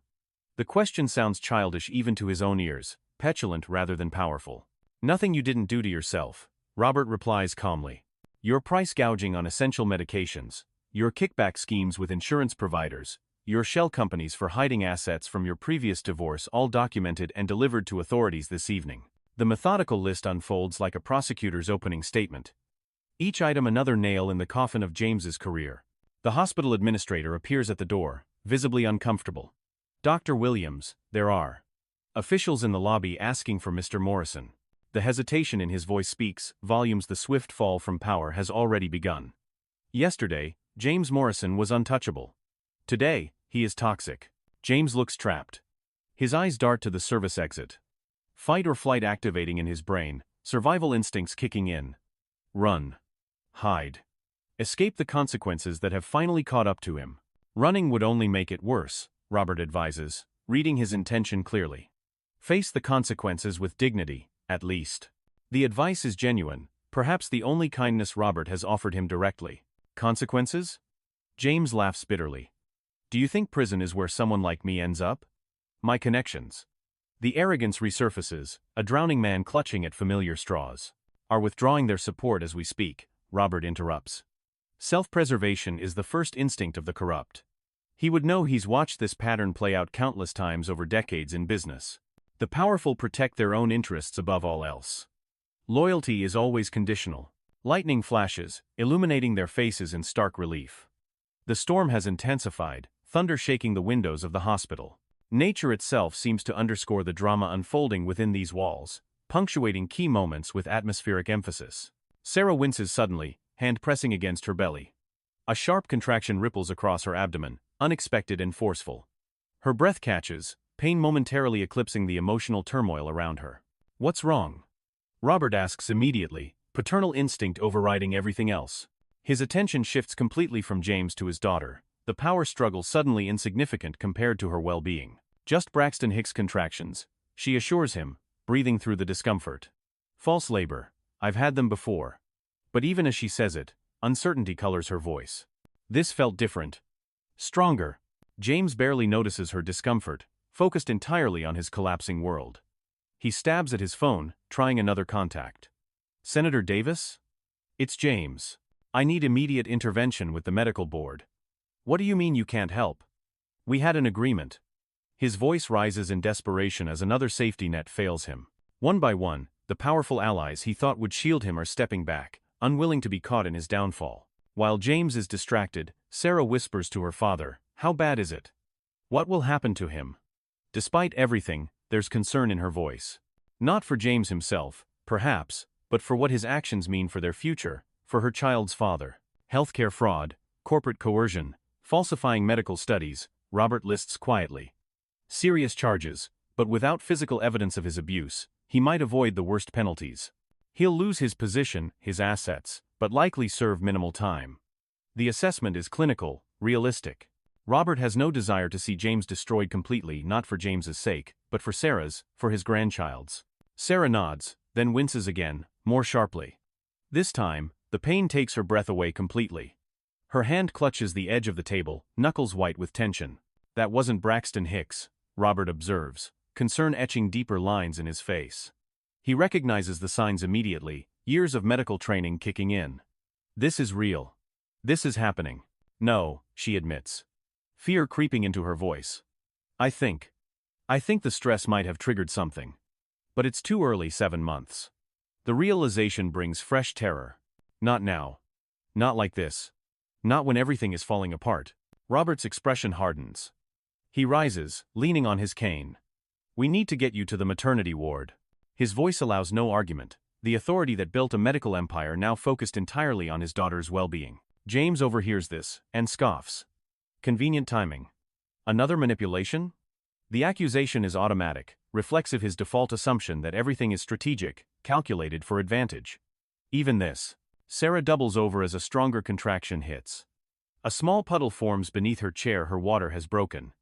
The question sounds childish even to his own ears, petulant rather than powerful. Nothing you didn't do to yourself, Robert replies calmly. Your price gouging on essential medications, your kickback schemes with insurance providers, your shell companies for hiding assets from your previous divorce, all documented and delivered to authorities this evening. The methodical list unfolds like a prosecutor's opening statement. Each item another nail in the coffin of James's career. The hospital administrator appears at the door, visibly uncomfortable. Dr. Williams, there are officials in the lobby asking for Mr. Morrison. The hesitation in his voice speaks volumes. The swift fall from power has already begun. Yesterday, James Morrison was untouchable. Today, he is toxic. James looks trapped. His eyes dart to the service exit. Fight or flight activating in his brain, survival instincts kicking in. Run. Hide. Escape the consequences that have finally caught up to him. Running would only make it worse, Robert advises, reading his intention clearly. Face the consequences with dignity, at least. The advice is genuine, perhaps the only kindness Robert has offered him directly. Consequences? James laughs bitterly. Do you think prison is where someone like me ends up? My connections. The arrogance resurfaces, a drowning man clutching at familiar straws. Are withdrawing their support as we speak, Robert interrupts. Self-preservation is the first instinct of the corrupt. He would know he's watched this pattern play out countless times over decades in business. The powerful protect their own interests above all else. Loyalty is always conditional. Lightning flashes, illuminating their faces in stark relief. The storm has intensified, thunder shaking the windows of the hospital. Nature itself seems to underscore the drama unfolding within these walls, punctuating key moments with atmospheric emphasis. Sarah winces suddenly, hand pressing against her belly. A sharp contraction ripples across her abdomen, unexpected and forceful. Her breath catches, pain momentarily eclipsing the emotional turmoil around her. What's wrong? Robert asks immediately, paternal instinct overriding everything else. His attention shifts completely from James to his daughter, the power struggle suddenly insignificant compared to her well-being. Just Braxton Hicks contractions, she assures him, breathing through the discomfort. False labor. I've had them before. But even as she says it, uncertainty colors her voice. This felt different. Stronger. James barely notices her discomfort, focused entirely on his collapsing world. He stabs at his phone, trying another contact. Senator Davis? It's James. I need immediate intervention with the medical board. What do you mean you can't help? We had an agreement. His voice rises in desperation as another safety net fails him. One by one, the powerful allies he thought would shield him are stepping back, unwilling to be caught in his downfall. While James is distracted, Sarah whispers to her father, "How bad is it? What will happen to him?" Despite everything, there's concern in her voice. Not for James himself, perhaps, but for what his actions mean for their future, for her child's father. Healthcare fraud, corporate coercion, falsifying medical studies, Robert lists quietly. Serious charges, but without physical evidence of his abuse, he might avoid the worst penalties. He'll lose his position, his assets, but likely serve minimal time. The assessment is clinical, realistic. Robert has no desire to see James destroyed completely, not for James's sake, but for Sarah's, for his grandchild's. Sarah nods, then winces again, more sharply. This time, the pain takes her breath away completely. Her hand clutches the edge of the table, knuckles white with tension. That wasn't Braxton Hicks, Robert observes, concern etching deeper lines in his face. He recognizes the signs immediately, years of medical training kicking in. This is real. This is happening. No, she admits. Fear creeping into her voice. I think the stress might have triggered something. But it's too early, 7 months. The realization brings fresh terror. Not now. Not like this. Not when everything is falling apart. Robert's expression hardens. He rises, leaning on his cane. We need to get you to the maternity ward. His voice allows no argument, The authority that built a medical empire now focused entirely on his daughter's well-being. James overhears this and scoffs. Convenient timing. Another manipulation? The accusation is automatic, reflexive his default assumption that everything is strategic, calculated for advantage. Even this. Sarah doubles over as a stronger contraction hits. A small puddle forms beneath her chair. Her water has broken.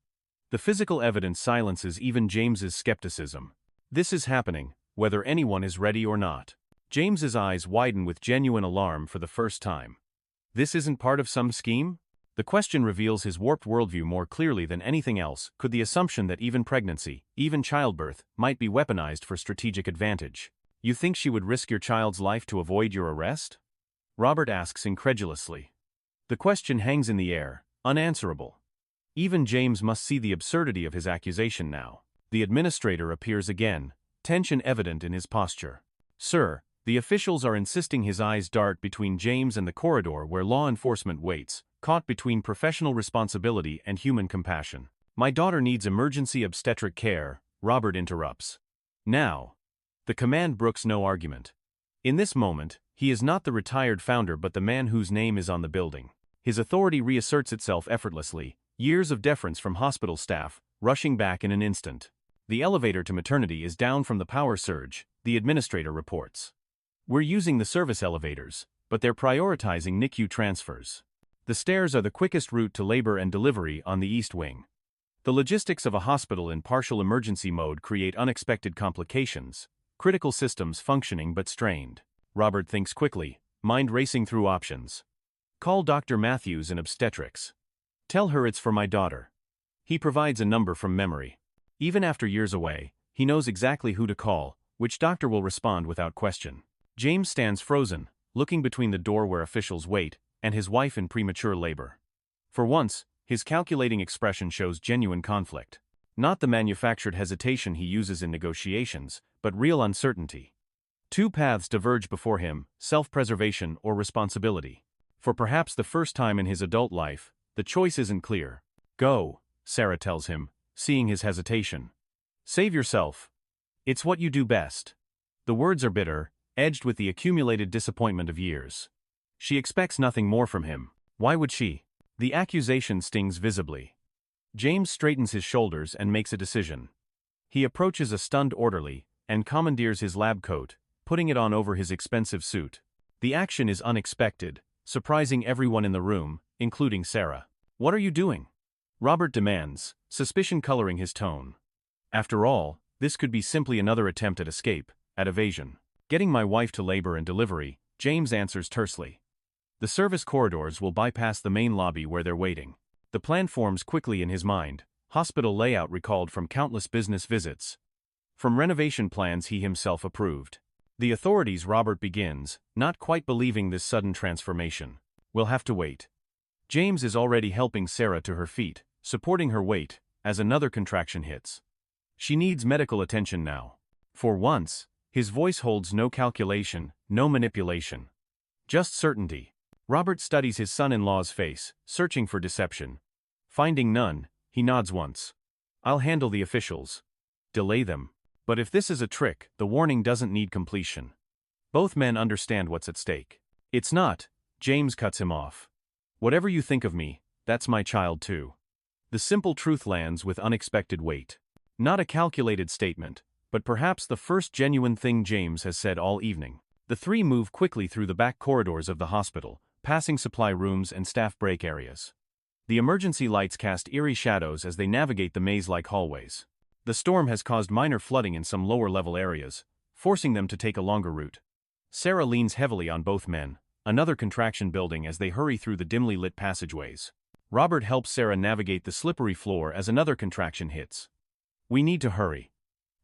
The physical evidence silences even James's skepticism. This is happening, whether anyone is ready or not. James's eyes widen with genuine alarm for the first time. This isn't part of some scheme? The question reveals his warped worldview more clearly than anything else. Could the assumption that even pregnancy, even childbirth, might be weaponized for strategic advantage? You think she would risk your child's life to avoid your arrest? Robert asks incredulously. The question hangs in the air, unanswerable. Even James must see the absurdity of his accusation now. The administrator appears again, tension evident in his posture. Sir, the officials are insisting. His eyes dart between James and the corridor where law enforcement waits, caught between professional responsibility and human compassion. My daughter needs emergency obstetric care, Robert interrupts. Now. The command brooks no argument. In this moment, he is not the retired founder but the man whose name is on the building. His authority reasserts itself effortlessly, years of deference from hospital staff, rushing back in an instant. The elevator to maternity is down from the power surge, the administrator reports. We're using the service elevators, but they're prioritizing NICU transfers. The stairs are the quickest route to labor and delivery on the East Wing. The logistics of a hospital in partial emergency mode create unexpected complications, critical systems functioning but strained. Robert thinks quickly, mind racing through options. Call Dr. Matthews in obstetrics. Tell her it's for my daughter. He provides a number from memory. Even after years away, he knows exactly who to call, which doctor will respond without question. James stands frozen, looking between the door where officials wait, and his wife in premature labor. For once, his calculating expression shows genuine conflict. Not the manufactured hesitation he uses in negotiations, but real uncertainty. Two paths diverge before him, self-preservation or responsibility. For perhaps the first time in his adult life, the choice isn't clear. Go, Sarah tells him, seeing his hesitation. Save yourself. It's what you do best. The words are bitter, edged with the accumulated disappointment of years. She expects nothing more from him. Why would she? The accusation stings visibly. James straightens his shoulders and makes a decision. He approaches a stunned orderly and commandeers his lab coat, putting it on over his expensive suit. The action is unexpected, surprising everyone in the room, including Sarah. What are you doing? Robert demands, suspicion coloring his tone. After all, this could be simply another attempt at escape, at evasion. Getting my wife to labor and delivery, James answers tersely. The service corridors will bypass the main lobby where they're waiting. The plan forms quickly in his mind, hospital layout recalled from countless business visits. From renovation plans he himself approved. The authorities. Robert begins, not quite believing this sudden transformation. We'll have to wait. James is already helping Sarah to her feet, supporting her weight, as another contraction hits. She needs medical attention now. For once, his voice holds no calculation, no manipulation. Just certainty. Robert studies his son-in-law's face, searching for deception. Finding none, he nods once. I'll handle the officials. Delay them. But if this is a trick, the warning doesn't need completion. Both men understand what's at stake. It's not, James cuts him off. Whatever you think of me, that's my child too. The simple truth lands with unexpected weight. Not a calculated statement, but perhaps the first genuine thing James has said all evening. The three move quickly through the back corridors of the hospital, passing supply rooms and staff break areas. The emergency lights cast eerie shadows as they navigate the maze-like hallways. The storm has caused minor flooding in some lower-level areas, forcing them to take a longer route. Sarah leans heavily on both men, another contraction building as they hurry through the dimly lit passageways. Robert helps Sarah navigate the slippery floor as another contraction hits. We need to hurry.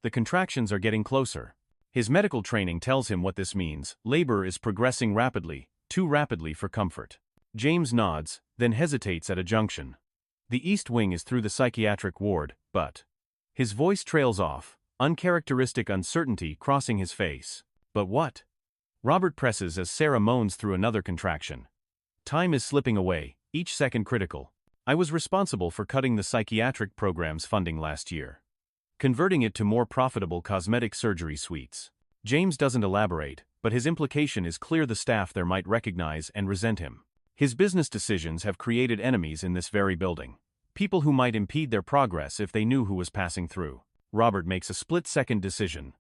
The contractions are getting closer. His medical training tells him what this means. Labor is progressing rapidly, too rapidly for comfort. James nods, then hesitates at a junction. The East Wing is through the psychiatric ward, but... His voice trails off, uncharacteristic uncertainty crossing his face. But what? Robert presses as Sarah moans through another contraction. Time is slipping away, each second critical. I was responsible for cutting the psychiatric program's funding last year, converting it to more profitable cosmetic surgery suites. James doesn't elaborate, but his implication is clear: the staff there might recognize and resent him. His business decisions have created enemies in this very building. People who might impede their progress if they knew who was passing through. Robert makes a split-second decision.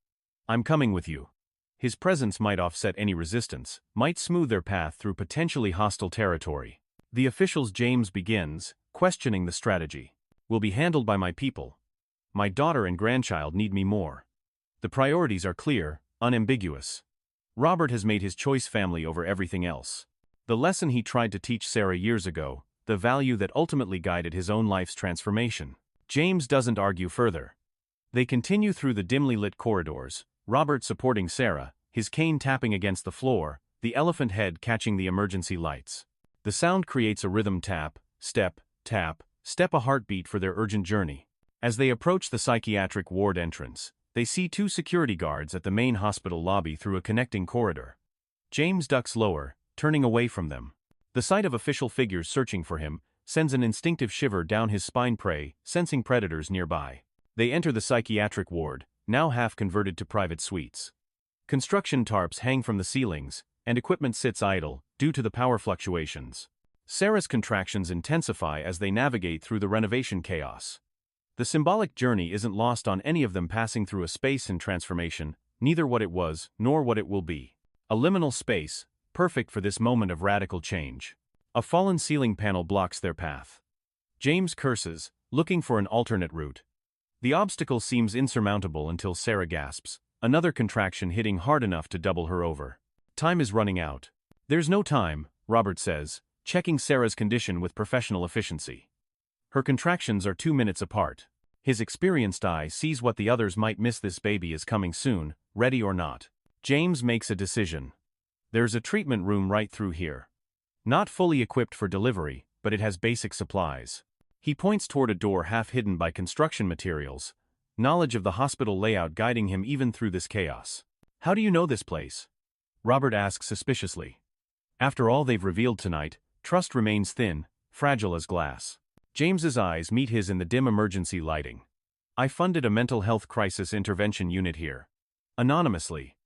I'm coming with you. His presence might offset any resistance, might smooth their path through potentially hostile territory. The officials. James begins, questioning the strategy. Will be handled by my people. My daughter and grandchild need me more. The priorities are clear, unambiguous. Robert has made his choice: family over everything else. The lesson he tried to teach Sarah years ago, the value that ultimately guided his own life's transformation. James doesn't argue further. They continue through the dimly lit corridors, Robert supporting Sarah, his cane tapping against the floor, the elephant head catching the emergency lights. The sound creates a rhythm: tap, step, a heartbeat for their urgent journey. As they approach the psychiatric ward entrance, they see two security guards at the main hospital lobby through a connecting corridor. James ducks lower, turning away from them. The sight of official figures searching for him sends an instinctive shiver down his spine, sensing predators nearby. They enter the psychiatric ward, now half converted to private suites. Construction tarps hang from the ceilings, and equipment sits idle, due to the power fluctuations. Sarah's contractions intensify as they navigate through the renovation chaos. The symbolic journey isn't lost on any of them, passing through a space in transformation, neither what it was, nor what it will be. A liminal space, perfect for this moment of radical change. A fallen ceiling panel blocks their path. James curses, looking for an alternate route. The obstacle seems insurmountable until Sarah gasps, another contraction hitting hard enough to double her over. Time is running out. There's no time, Robert says, checking Sarah's condition with professional efficiency. Her contractions are 2 minutes apart. His experienced eye sees what the others might miss: this baby is coming soon, ready or not. James makes a decision. There's a treatment room right through here. Not fully equipped for delivery, but it has basic supplies. He points toward a door half hidden by construction materials, knowledge of the hospital layout guiding him even through this chaos. How do you know this place? Robert asks suspiciously. After all they've revealed tonight, trust remains thin, fragile as glass. James's eyes meet his in the dim emergency lighting. I funded a mental health crisis intervention unit here. Anonymously.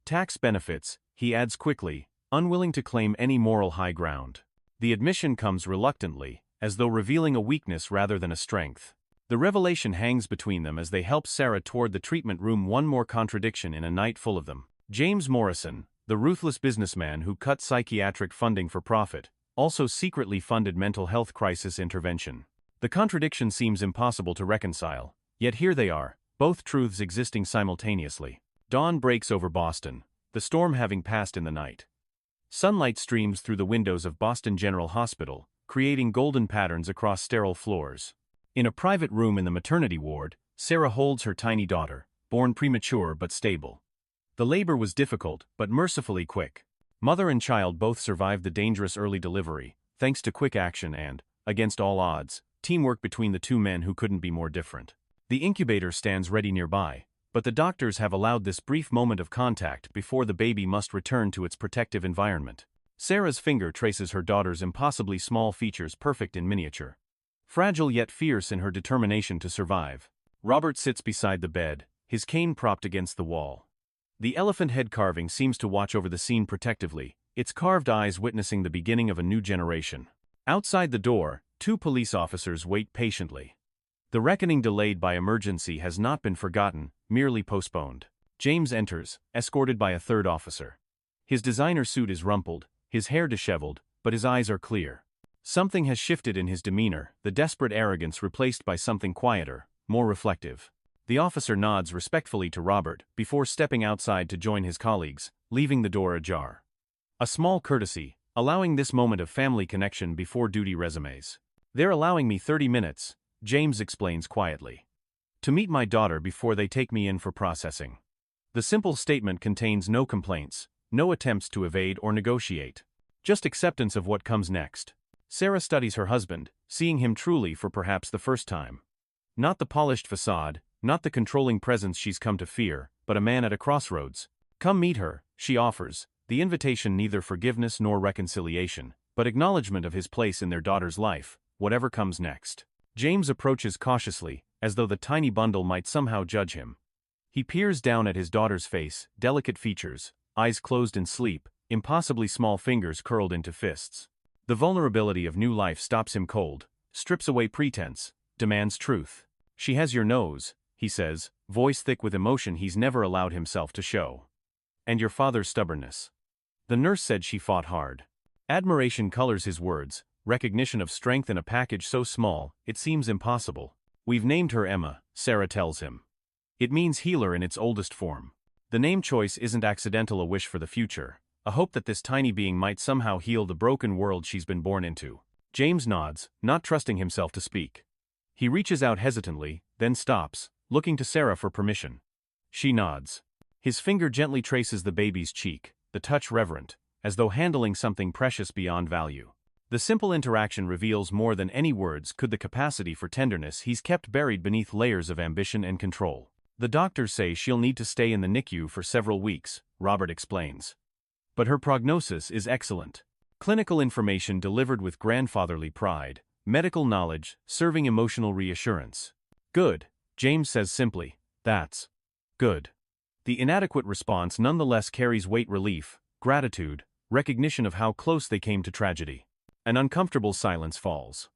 Tax benefits, he adds quickly, unwilling to claim any moral high ground. The admission comes reluctantly, as though revealing a weakness rather than a strength. The revelation hangs between them as they help Sarah toward the treatment room. One more contradiction in a night full of them. James Morrison, the ruthless businessman who cut psychiatric funding for profit, also secretly funded mental health crisis intervention. The contradiction seems impossible to reconcile, yet here they are, both truths existing simultaneously. Dawn breaks over Boston, the storm having passed in the night. Sunlight streams through the windows of Boston General Hospital, creating golden patterns across sterile floors. In a private room in the maternity ward, Sarah holds her tiny daughter, born premature but stable. The labor was difficult, but mercifully quick. Mother and child both survived the dangerous early delivery, thanks to quick action and, against all odds, teamwork between the two men who couldn't be more different. The incubator stands ready nearby, but the doctors have allowed this brief moment of contact before the baby must return to its protective environment. Sarah's finger traces her daughter's impossibly small features, perfect in miniature. Fragile yet fierce in her determination to survive. Robert sits beside the bed, his cane propped against the wall. The elephant head carving seems to watch over the scene protectively, its carved eyes witnessing the beginning of a new generation. Outside the door, 2 police officers wait patiently. The reckoning delayed by emergency has not been forgotten, merely postponed. James enters, escorted by a 3rd officer. His designer suit is rumpled, his hair disheveled, but his eyes are clear. Something has shifted in his demeanor, the desperate arrogance replaced by something quieter, more reflective. The officer nods respectfully to Robert before stepping outside to join his colleagues, leaving the door ajar. A small courtesy, allowing this moment of family connection before duty resumes. They're allowing me 30 minutes, James explains quietly. To meet my daughter before they take me in for processing. The simple statement contains no complaints, no attempts to evade or negotiate. Just acceptance of what comes next. Sarah studies her husband, seeing him truly for perhaps the first time. Not the polished facade, not the controlling presence she's come to fear, but a man at a crossroads. Come meet her, she offers, the invitation neither forgiveness nor reconciliation, but acknowledgement of his place in their daughter's life, whatever comes next. James approaches cautiously, as though the tiny bundle might somehow judge him. He peers down at his daughter's face, delicate features, eyes closed in sleep, impossibly small fingers curled into fists. The vulnerability of new life stops him cold, strips away pretense, demands truth. "She has your nose," he says, voice thick with emotion he's never allowed himself to show. "And your father's stubbornness." The nurse said she fought hard. Admiration colors his words, recognition of strength in a package so small, it seems impossible. "We've named her Emma," Sarah tells him. "It means healer in its oldest form." The name choice isn't accidental, a wish for the future, a hope that this tiny being might somehow heal the broken world she's been born into. James nods, not trusting himself to speak. He reaches out hesitantly, then stops, looking to Sarah for permission. She nods. His finger gently traces the baby's cheek, the touch reverent, as though handling something precious beyond value. The simple interaction reveals more than any words could, the capacity for tenderness he's kept buried beneath layers of ambition and control. "The doctors say she'll need to stay in the NICU for several weeks," Robert explains. "But her prognosis is excellent." Clinical information delivered with grandfatherly pride, medical knowledge serving emotional reassurance. "Good," James says simply. "That's good." The inadequate response nonetheless carries weight: relief, gratitude, recognition of how close they came to tragedy. An uncomfortable silence falls.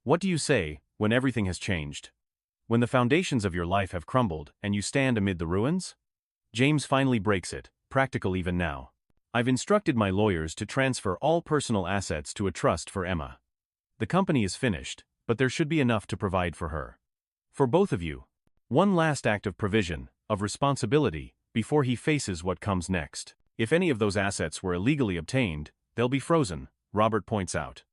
What do you say when everything has changed? When the foundations of your life have crumbled and you stand amid the ruins? James finally breaks it, practical even now. "I've instructed my lawyers to transfer all personal assets to a trust for Emma. The company is finished, but there should be enough to provide for her. For both of you. One last act of provision, of responsibility, before he faces what comes next. If any of those assets were illegally obtained, they'll be frozen," Robert points out.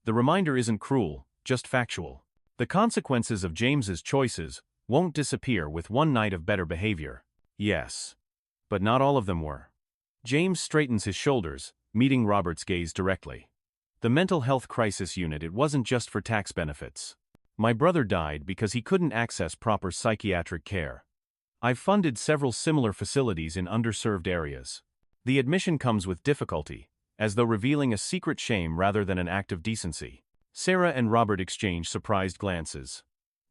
The reminder isn't cruel, just factual. The consequences of James's choices won't disappear with one night of better behavior. Yes. But not all of them were. James straightens his shoulders, meeting Robert's gaze directly. "The mental health crisis unit, it wasn't just for tax benefits. My brother died because he couldn't access proper psychiatric care. I've funded several similar facilities in underserved areas. The admission comes with difficulty, as though revealing a secret shame rather than an act of decency." Sarah and Robert exchange surprised glances.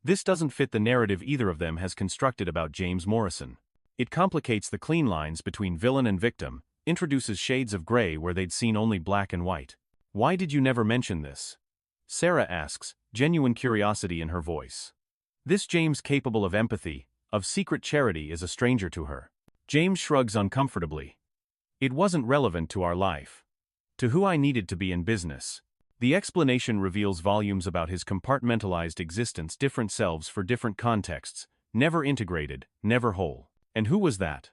This doesn't fit the narrative either of them has constructed about James Morrison. It complicates the clean lines between villain and victim, introduces shades of gray where they'd seen only black and white. "Why did you never mention this?" Sarah asks, genuine curiosity in her voice. This James, capable of empathy, of secret charity, is a stranger to her. James shrugs uncomfortably. "It wasn't relevant to our life. To who I needed to be in business." The explanation reveals volumes about his compartmentalized existence, different selves for different contexts, never integrated, never whole. "And who was that?"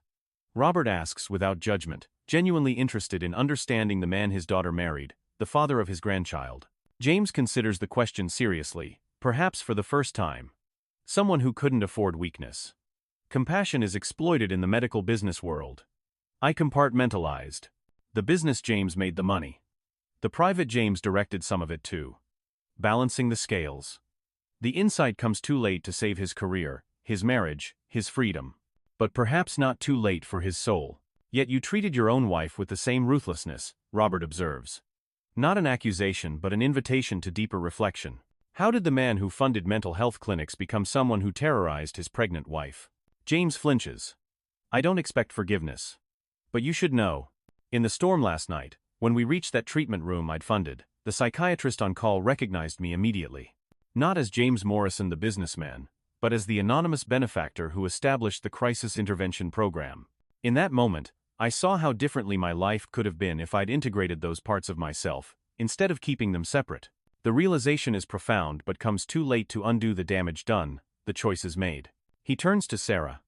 Robert asks without judgment, genuinely interested in understanding the man his daughter married, the father of his grandchild. James considers the question seriously, perhaps for the first time. "Someone who couldn't afford weakness. Compassion is exploited in the medical business world. I compartmentalized. The business James made the money. The private James directed some of it too. Balancing the scales. The insight comes too late to save his career, his marriage, his freedom. But perhaps not too late for his soul. Yet you treated your own wife with the same ruthlessness," Robert observes. Not an accusation but an invitation to deeper reflection. How did the man who funded mental health clinics become someone who terrorized his pregnant wife? James flinches. "I don't expect forgiveness. But you should know. In the storm last night, when we reached that treatment room I'd funded, the psychiatrist on call recognized me immediately. Not as James Morrison the businessman, but as the anonymous benefactor who established the crisis intervention program. In that moment, I saw how differently my life could have been if I'd integrated those parts of myself, instead of keeping them separate. The realization is profound but comes too late to undo the damage done, the choices made." He turns to Sarah.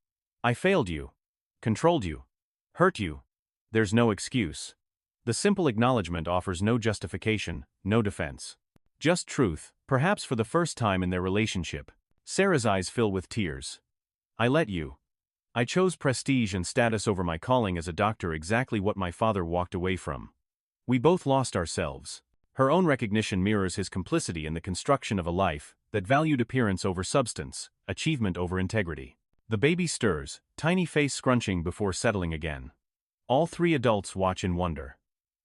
"I failed you. Controlled you. Hurt you. There's no excuse." The simple acknowledgement offers no justification, no defense. Just truth, perhaps for the first time in their relationship. Sarah's eyes fill with tears. "I let you. I chose prestige and status over my calling as a doctor, exactly what my father walked away from. We both lost ourselves." Her own recognition mirrors his complicity in the construction of a life that valued appearance over substance, achievement over integrity. The baby stirs, tiny face scrunching before settling again. All three adults watch in wonder.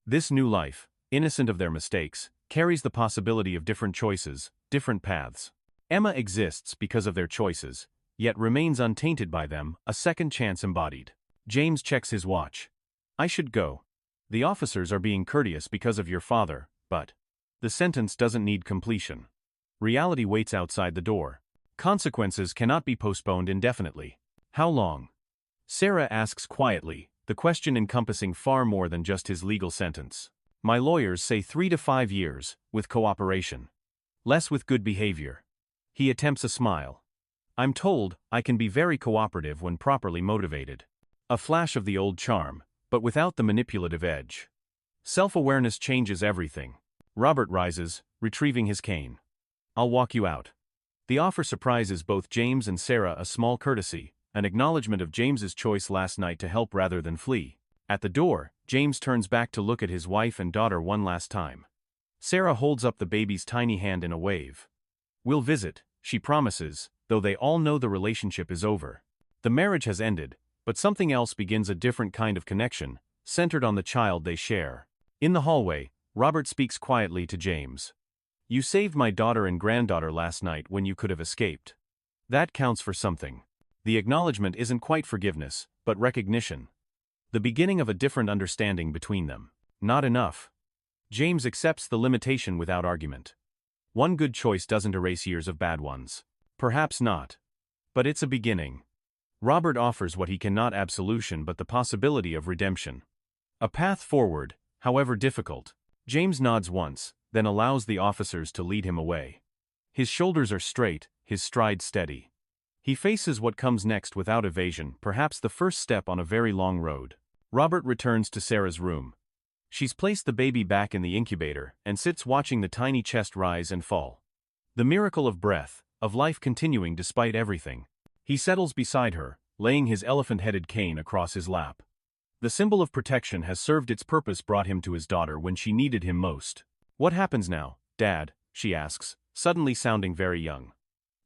This new life, innocent of their mistakes, carries the possibility of different choices, different paths. Emma exists because of their choices, yet remains untainted by them, a second chance embodied. James checks his watch. I should go. The officers are being courteous because of your father, but the sentence doesn't need completion. Reality waits outside the door. Consequences cannot be postponed indefinitely. How long? Sarah asks quietly, the question encompassing far more than just his legal sentence. My lawyers say 3 to 5 years, with cooperation. Less with good behavior. He attempts a smile. I'm told I can be very cooperative when properly motivated. A flash of the old charm, but without the manipulative edge. Self-awareness changes everything. Robert rises, retrieving his cane. I'll walk you out. The offer surprises both James and Sarah, a small courtesy, an acknowledgement of James's choice last night to help rather than flee. At the door, James turns back to look at his wife and daughter one last time. Sarah holds up the baby's tiny hand in a wave. We'll visit, she promises, though they all know the relationship is over. The marriage has ended, but something else begins, a different kind of connection, centered on the child they share. In the hallway, Robert speaks quietly to James. You saved my daughter and granddaughter last night when you could have escaped. That counts for something. The acknowledgement isn't quite forgiveness, but recognition. The beginning of a different understanding between them. Not enough. James accepts the limitation without argument. One good choice doesn't erase years of bad ones. Perhaps not. But it's a beginning. Robert offers what he cannot: absolution, but the possibility of redemption. A path forward, however difficult. James nods once, then allows the officers to lead him away. His shoulders are straight, his stride steady. He faces what comes next without evasion, perhaps the first step on a very long road. Robert returns to Sarah's room. She's placed the baby back in the incubator and sits watching the tiny chest rise and fall. The miracle of breath, of life continuing despite everything. He settles beside her, laying his elephant-headed cane across his lap. The symbol of protection has served its purpose, brought him to his daughter when she needed him most. What happens now, Dad? She asks, suddenly sounding very young.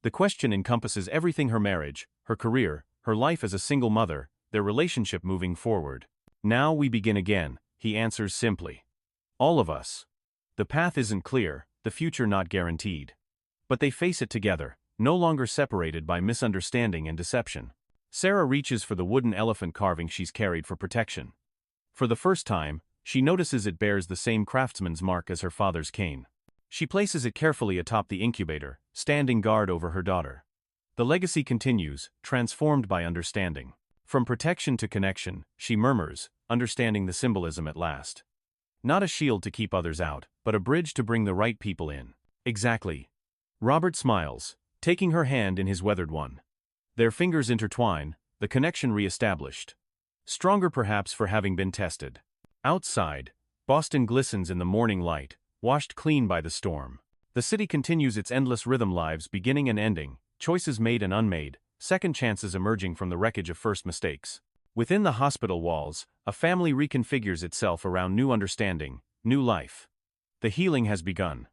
The question encompasses everything: her marriage, her career, her life as a single mother, their relationship moving forward. Now we begin again, he answers simply. All of us. The path isn't clear, the future not guaranteed. But they face it together, no longer separated by misunderstanding and deception. Sarah reaches for the wooden elephant carving she's carried for protection. For the first time, she notices it bears the same craftsman's mark as her father's cane. She places it carefully atop the incubator, standing guard over her daughter. The legacy continues, transformed by understanding. From protection to connection, she murmurs, understanding the symbolism at last. Not a shield to keep others out, but a bridge to bring the right people in. Exactly. Robert smiles, taking her hand in his weathered one. Their fingers intertwine, the connection re-established. Stronger perhaps for having been tested. Outside, Boston glistens in the morning light, washed clean by the storm. The city continues its endless rhythm, lives beginning and ending, choices made and unmade, second chances emerging from the wreckage of first mistakes. Within the hospital walls, a family reconfigures itself around new understanding, new life. The healing has begun.